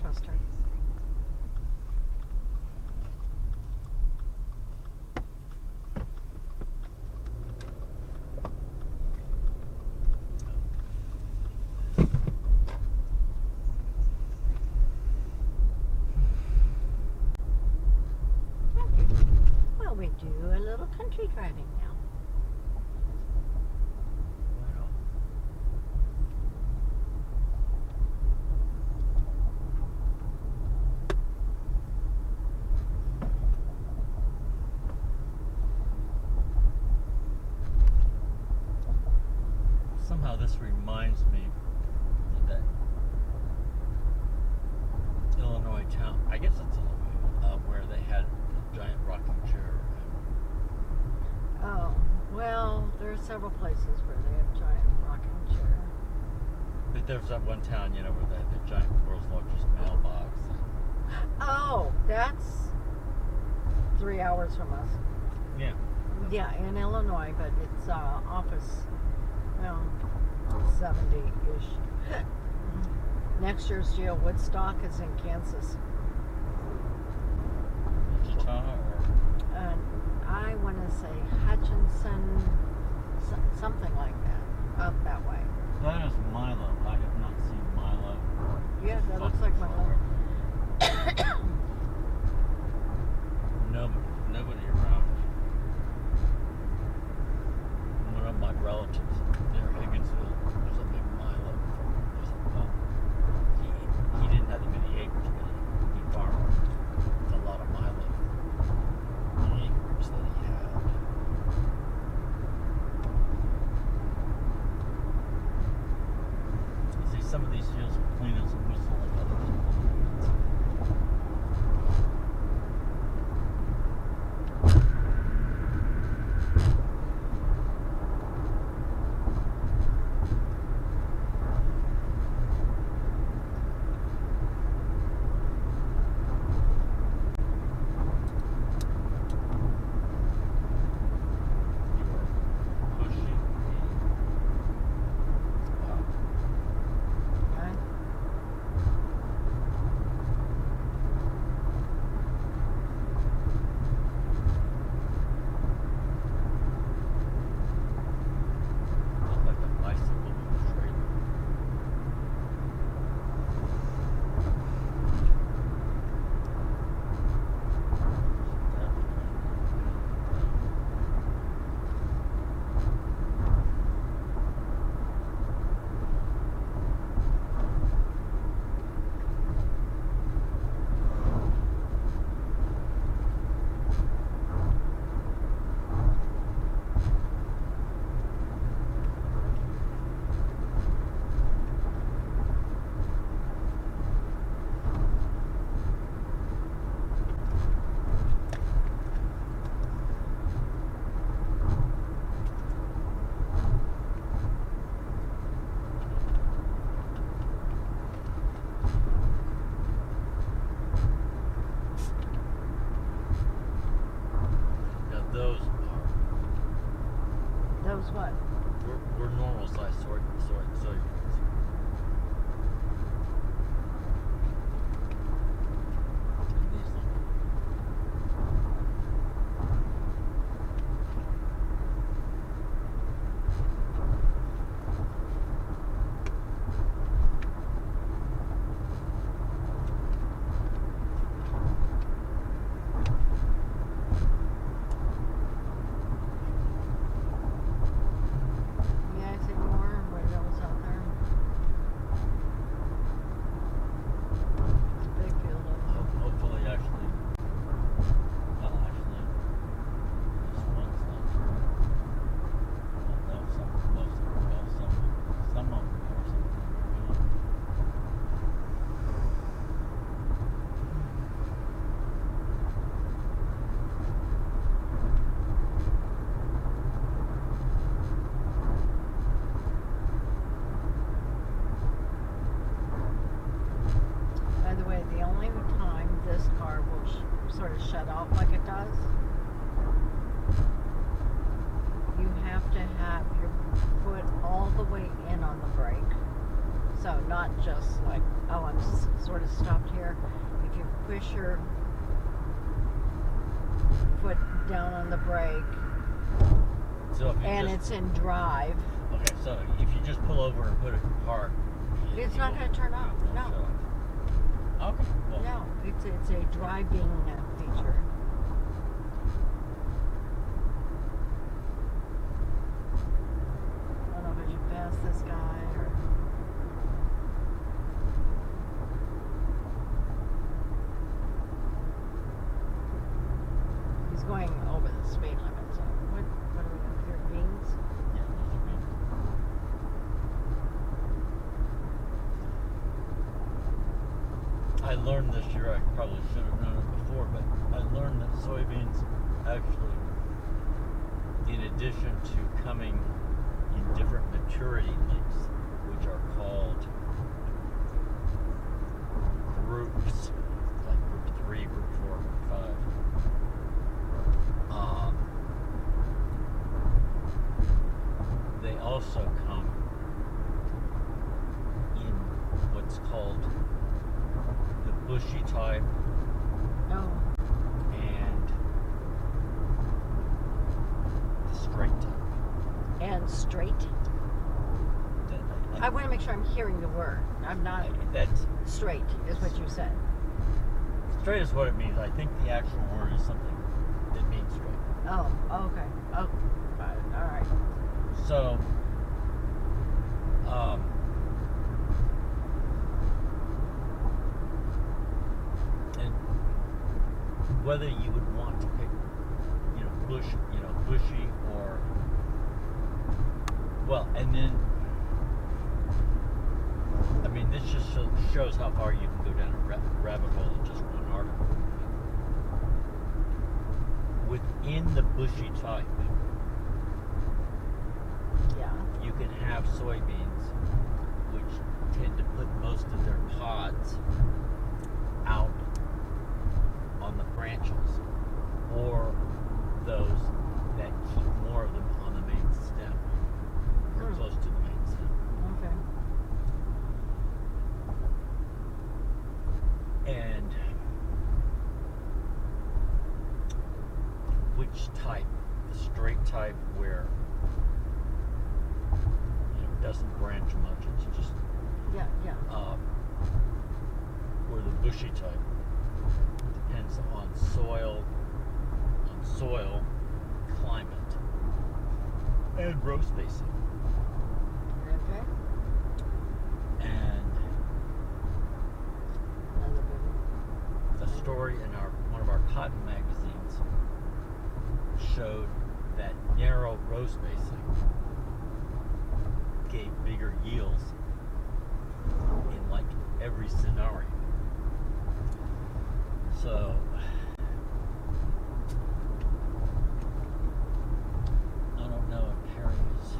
coaster. Well, we do a little country driving now. Somehow this reminds me of that Illinois town. I guess it's Illinois, where they had a giant rocking chair. Oh, well, there are several places where they have giant rocking chair. But there's that one town, where they had the giant world's largest mailbox. Oh, that's 3 hours from us. Yeah. Yeah, in Illinois, but it's office, 70-ish. Next year's Geo Woodstock is in Kansas. Wichita or? I want to say Hutchinson, something like that, up that way. That is Milo. I have not seen Milo. Yeah, that looks like Milo. Nobody around. One of my relatives near Higginsville, there's a big Milo. He didn't have that many acres, but he farmed a lot of Milo acreage that he had. See, some of these fields are clean as a whistle, like others. Those what? We're normal size soybeans. And these sort of shut off like it does, you have to have your foot all the way in on the brake. So not just like Oh, I'm sort of stopped here. If you push your foot down on the brake, So if you and just, it's in drive, okay, so if you just pull over and put it in park, it's not going to turn off. No, Okay. Well, no, it's a driving feature. I don't know if I should pass this guy or. He's going over the speed limit, so what are we doing here? Beans? yeah, those are beans. I learned this year, I probably should have known it before, but I learned that soybeans actually, in addition to coming in different maturity lengths, which are called groups, like group 3, group 4, group 5, they also come in what's called the bushy type Oh, and the straight type. and straight. That- I want to make sure I'm hearing the word. I'm not That's straight, is what you said. straight is what it means. I think the actual word is something that means straight. Oh, okay. Oh, got it. All right. So, and whether you would want to pick, bushy or, well, and then, I mean, this just shows how far you can go down a rabbit hole in just one article. Within the bushy type, Yeah. you can have soybeans which tend to put most of their pods out on the branches, or those that keep more of them on the main stem, or close to the main stem. Okay. And which type? The straight type, where it doesn't branch much, it's just Yeah, yeah. or the bushy type. Depends on soil, climate, and row spacing. Okay. And Another big a story in one of our cotton magazines showed that narrow row spacing gave bigger yields in like every scenario. So I don't know if Perry is.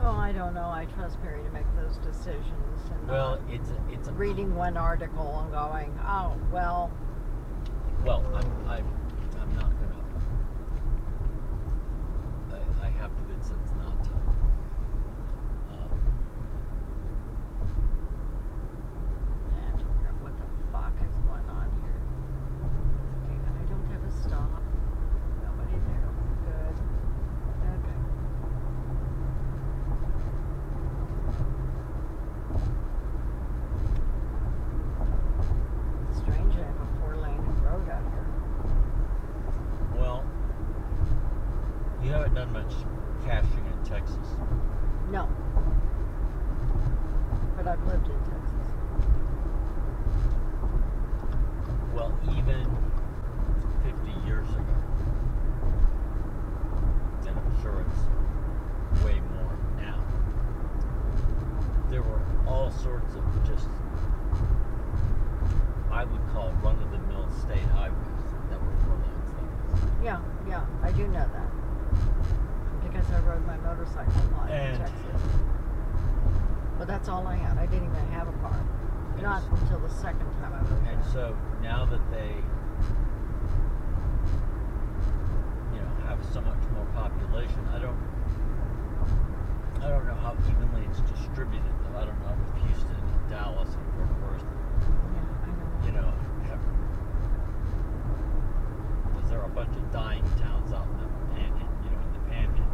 Oh, I don't know. I trust Perry to make those decisions. And Well, not it's a reading one article and going, oh, well, Well, I'm not gonna. I have the good sense not to. I have to figure out what the fuck is going on here. Okay, I don't have a stop. Nobody there. Good. Okay. It's strange to have a 4-lane road out here. Well, you haven't done much caching in Texas. No. But I've lived in Texas. Well, even 50 years ago, and I'm sure it's way more now, there were all sorts of just, I would call run-of-the-mill state highways that were 4 lanes like this. Yeah, I do know that. Because I rode my motorcycle a lot in And- Texas. But that's all I had. I didn't even have a car. Not until the second time I moved And there. so now that they, have so much more population, I don't know how evenly it's distributed though. I don't know if Houston and Dallas and Fort Worth. Yeah, I know. You know, because there are a bunch of dying towns out in the panhandle, you know, in the panhandle.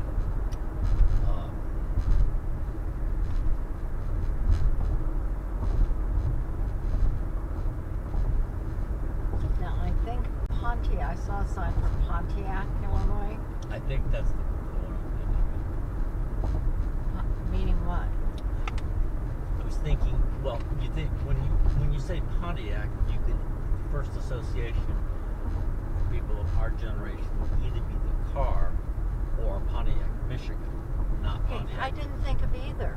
Now, I think Pontiac, I saw a sign for Pontiac, Illinois. I think that's the one I'm thinking Meaning what? of. I was thinking, well, you think when you say Pontiac, you could first association people of our generation would either be the car or Pontiac, Michigan, not Hey, Pontiac. I didn't think of either.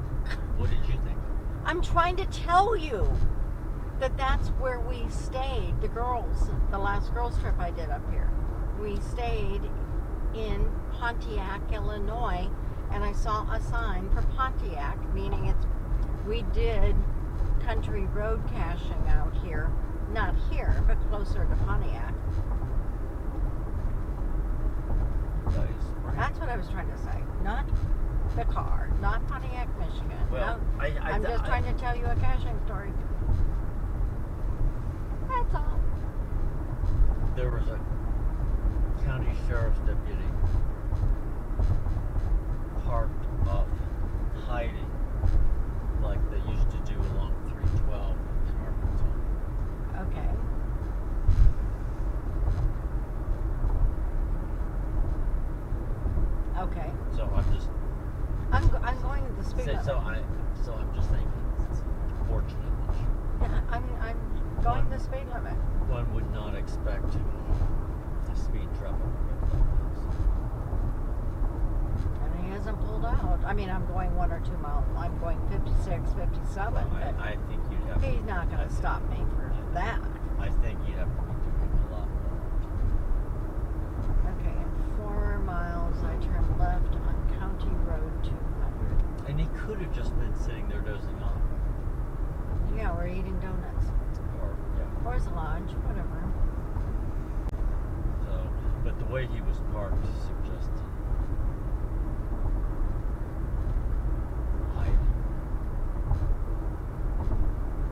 What did you think? I'm trying to tell you that that's where we stayed, the girls, the last girls trip I did up here. We stayed in Pontiac, Illinois, and I saw a sign for Pontiac, meaning we did country road caching out here. Not here, but closer to Pontiac. That's what I was trying to say. Not the car, not Pontiac, Michigan. Well, No, I'm just trying to tell you a caching story. That's all. There was a county sheriff's deputy parked up hiding like they used to do along 312 in Arkansas. Okay. Okay. So I'm going to the speed limit. so I'm just thinking it's unfortunate. Yeah, I'm going the speed limit. One would not expect to speed trouble. And he hasn't pulled out. I mean, I'm going 1 or 2 miles. I'm going 56, 57. Well, but I think you'd have. he's not going to stop me for that. I think you'd have to be doing a lot more. Okay, in 4 miles, I turn left on County Road 200. And he could have just been sitting there dozing off. Yeah, we're eating donuts. Or, yeah. Or his lunch, whatever. So, but the way he was parked suggested hiding.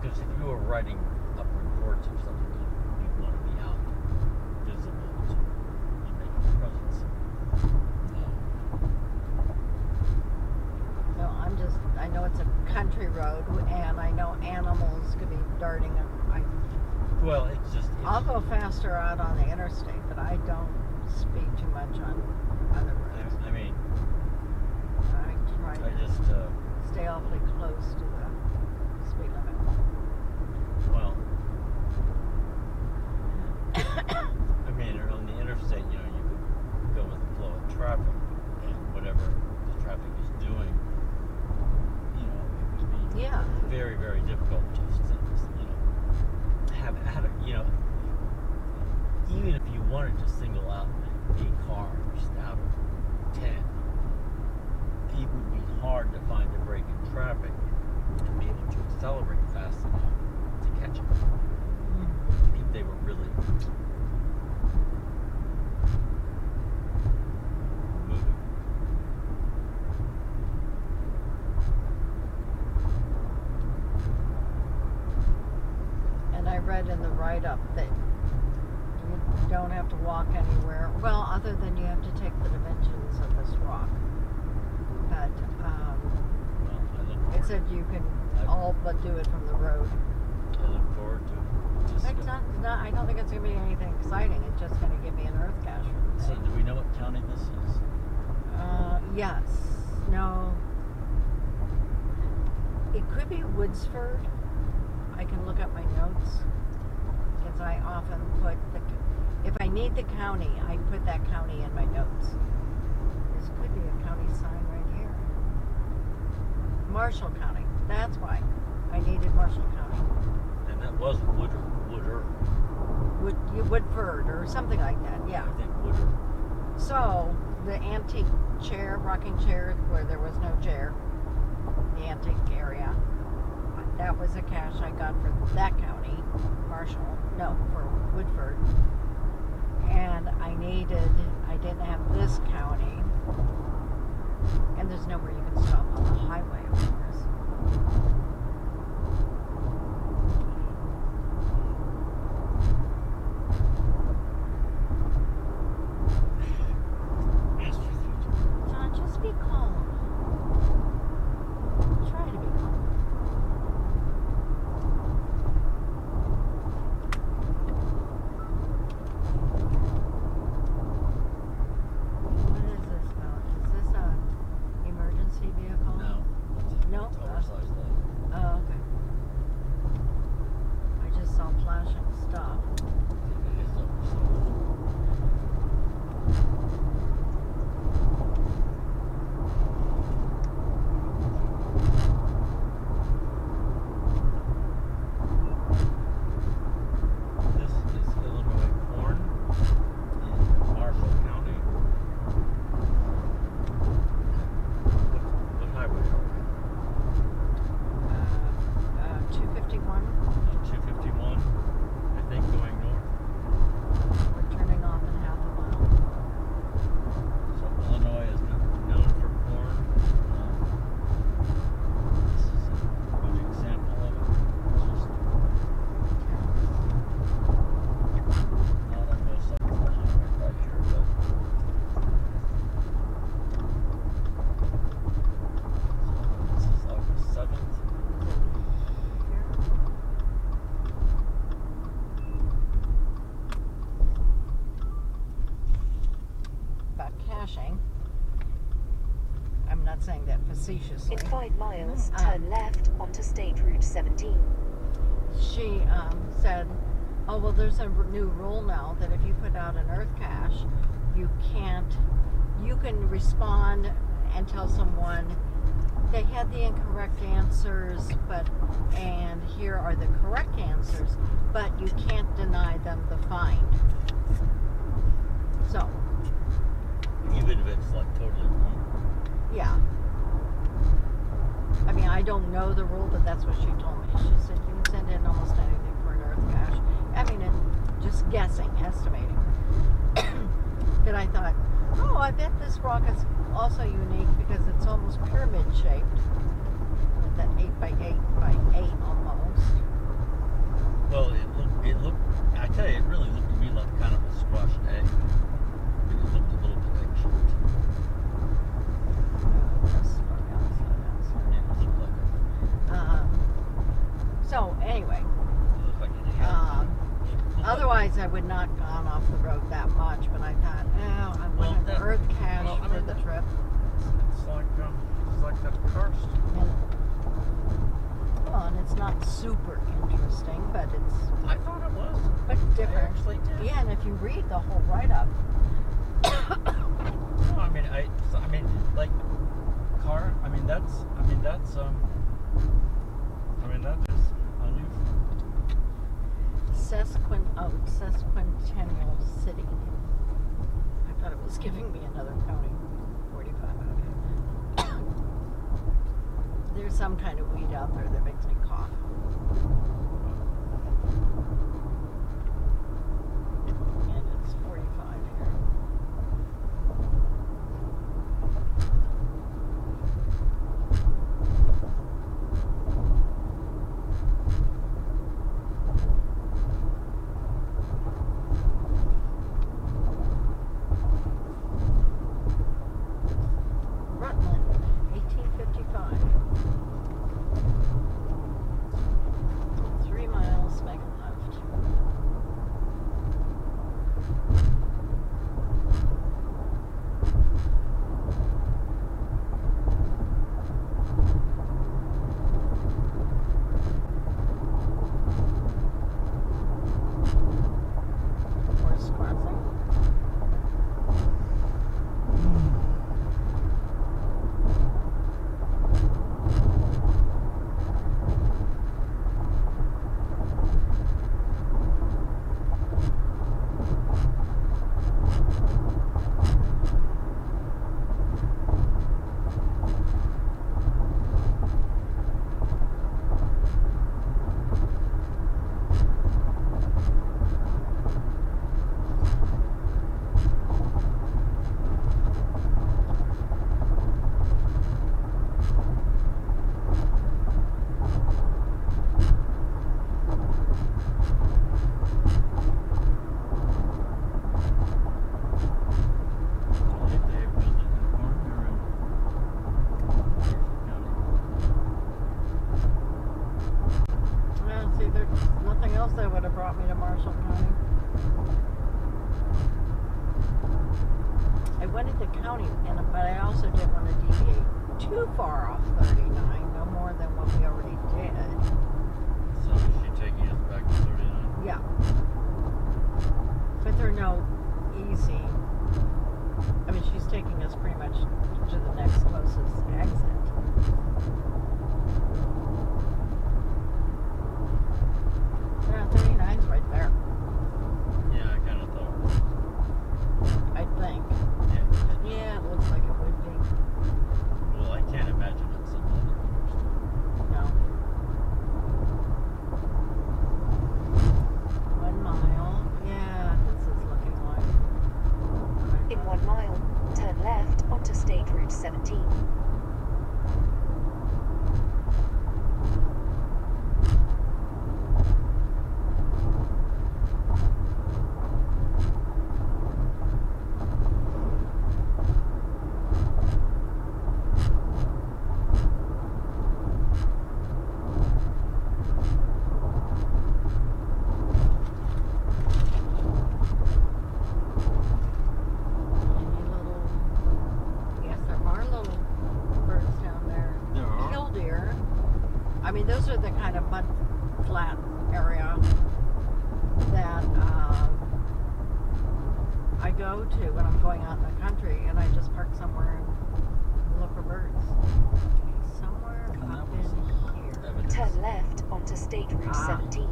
Because if you were writing up reports or something, you'd want to be out, visible to you make your presence. So I know it's a country road, and I know animals could be darting. Well, it's just. I'll go faster out on the interstate, but I don't speed too much on other roads. I mean, I try I to just. stay awfully close to the speed limit. Well, I mean, on the interstate, you know, you could go with the flow of traffic, and whatever the traffic is doing, you know, it would be Yeah. very, very difficult just to, you know, have, you know, even if you wanted to single out a car just out of 10, it would be hard to find a break in traffic and be able to accelerate fast enough to catch it. If they were really moving. And I read in the write-up that you don't have to walk anywhere. Well, other than you have to take the dimensions of this rock. But Well, I look forward. it said you can all but do it from the road. I look forward to it. It's not, I don't think it's going to be anything exciting. It's just going to give me an earth cache for the So, day. do we know what county this is? Yes. No. It could be Woodsford. I can look up my notes. Because I often put if I need the county, I put that county in my notes. This could be a county sign right here. Marshall County. That's why I needed Marshall County. And that was Woodford. Woodford or something like that. Yeah. I think Woodford. So, the antique chair, rocking chair, where there was no chair, the antique area, that was a cache I got for that county, Marshall, no, for Woodford. And I didn't have this county, and there's nowhere you can stop on the highway, of course. facetiously. In 5 miles, Mhm. turn left onto State Route 17. She said, oh, well, there's a new rule now that if you put out an earth cache, you can respond and tell someone they had the incorrect answers, and here are the correct answers, but you can't deny them the find. So, Even if it's like totally wrong. yeah. I mean, I don't know the rule, but that's what she told me. She said you can send in almost anything for an earth cache. I mean, just guessing, estimating. Then I thought, oh, I bet this rock is also unique because it's almost pyramid shaped. With that 8 by 8 by 8 almost. Well, it looked, I tell you, it really looked to me like kind of a squashed egg. It looked a little bit egg-shaped. Slow down. It looked like So anyway, it looked like it had. Otherwise I would not gone off the road that much, but I thought, I Well, went that- earth cache well, I for mean, the that- trip. It's like that karst. And it's not super interesting, but it's I thought it was. different. I actually did. Yeah, and if you read the whole write-up, No, I mean, like car. That's just unusual. sesquicentennial city. I thought it was giving me another county. 45, okay. There's some kind of weed out there that makes me cough. And it's 45 here. Rutland, 1855. 3 miles, make a left. Horse crossing. If they have built it in Carnegie or in Woodford County. Well, see, there's nothing else that would have brought me to Marshall County. I went into county, but I also didn't want to deviate too far off 39, no more than what we already did. So is she taking us back to 39? Yeah. But there are no easy. I mean, she's taking us pretty much to the next closest exit. Yeah, 39's right there, Yeah, I kind of thought. I think. Yeah. Yeah, it looks like it would be. Well, I can't imagine it's some other interstate. No. 1 mile. Yeah, this is looking like. In 1 mile, turn left onto State Route 17. to when I'm going out in the country, and I just park somewhere and look for birds. Somewhere And that up was in here. evidence. Turn left onto State Route Ah. 17.